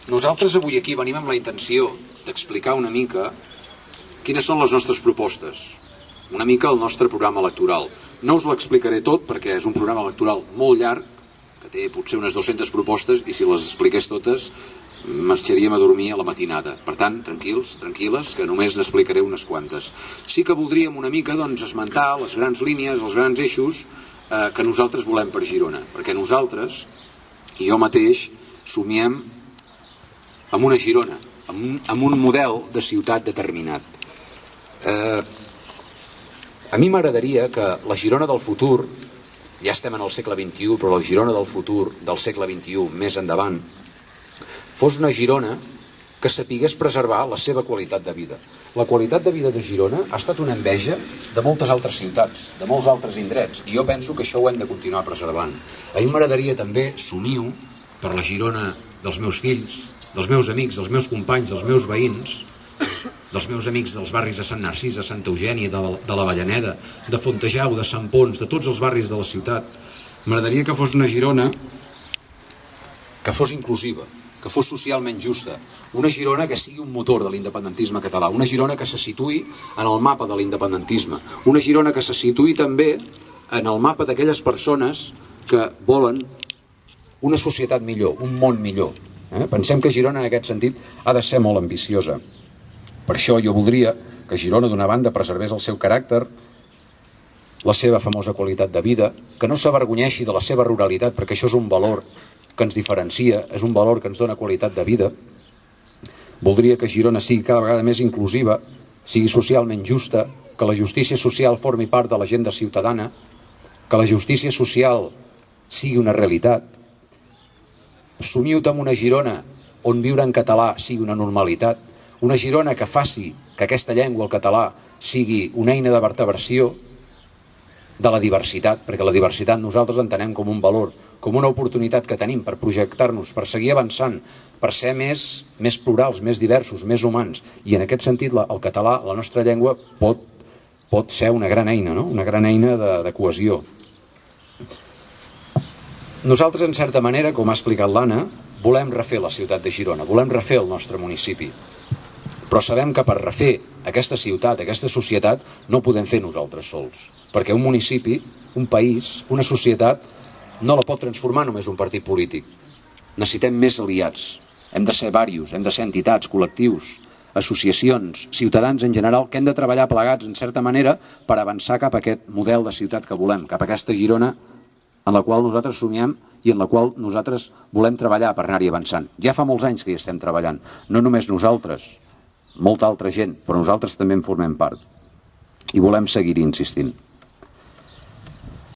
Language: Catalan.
Nosaltres avui aquí venim amb la intenció d'explicar una mica quines són les nostres propostes, una mica el nostre programa electoral. No us l'explicaré tot perquè és un programa electoral molt llarg, que té potser unes 200 propostes, i si les expliqués totes marxaríem a dormir a la matinada. Per tant, tranquils, tranquil·les, que només n'explicaré unes quantes. Sí que voldríem una mica esmentar les grans línies, els grans eixos que nosaltres volem per Girona, perquè nosaltres, i jo mateix, somiem amb una Girona, amb un model de ciutat determinat. A mi m'agradaria que la Girona del futur, ja estem en el segle XXI, però la Girona del futur, del segle XXI, més endavant, fos una Girona que sapigués preservar la seva qualitat de vida. La qualitat de vida de Girona ha estat una enveja de moltes altres ciutats, de molts altres indrets, i jo penso que això ho hem de continuar preservant. A mi m'agradaria també somio per la Girona dels meus fills, dels meus amics, dels meus companys, dels meus veïns, dels meus amics dels barris de Sant Narcís, de Santa Eugènia, de l'Avellaneda, de Fontejau, de Sant Pons, de tots els barris de la ciutat. M'agradaria que fos una Girona que fos inclusiva, que fos socialment justa, una Girona que sigui un motor de l'independentisme català, una Girona que se situï en el mapa de l'independentisme, una Girona que se situï també en el mapa d'aquelles persones que volen una societat millor, un món millor. Pensem que Girona en aquest sentit ha de ser molt ambiciosa. Per això jo voldria que Girona d'una banda preservés el seu caràcter, la seva famosa qualitat de vida, que no s'avergonyeixi de la seva ruralitat, perquè això és un valor que ens diferencia, és un valor que ens dona qualitat de vida. Voldria que Girona sigui cada vegada més inclusiva, sigui socialment justa, que la justícia social formi part de l'agenda ciutadana, que la justícia social sigui una realitat. Somio-te amb una Girona on viure en català sigui una normalitat, una Girona que faci que aquesta llengua, el català, sigui una eina de vertebració de la diversitat, perquè la diversitat nosaltres entenem com un valor, com una oportunitat que tenim per projectar-nos, per seguir avançant, per ser més plurals, més diversos, més humans. I en aquest sentit el català, la nostra llengua, pot ser una gran eina, no? Una gran eina de cohesió. Nosaltres, en certa manera, com ha explicat l'Anna, volem refer la ciutat de Girona, volem refer el nostre municipi. Però sabem que per refer aquesta ciutat, aquesta societat, no ho podem fer nosaltres sols. Perquè un municipi, un país, una societat, no la pot transformar només un partit polític. Necessitem més aliats. Hem de ser diversos, hem de ser entitats, col·lectius, associacions, ciutadans en general, que hem de treballar plegats, en certa manera, per avançar cap a aquest model de ciutat que volem, cap a aquesta Girona en la qual nosaltres somiem i en la qual nosaltres volem treballar per anar-hi avançant. Ja fa molts anys que hi estem treballant, no només nosaltres, molta altra gent, però nosaltres també en formem part i volem seguir-hi insistint.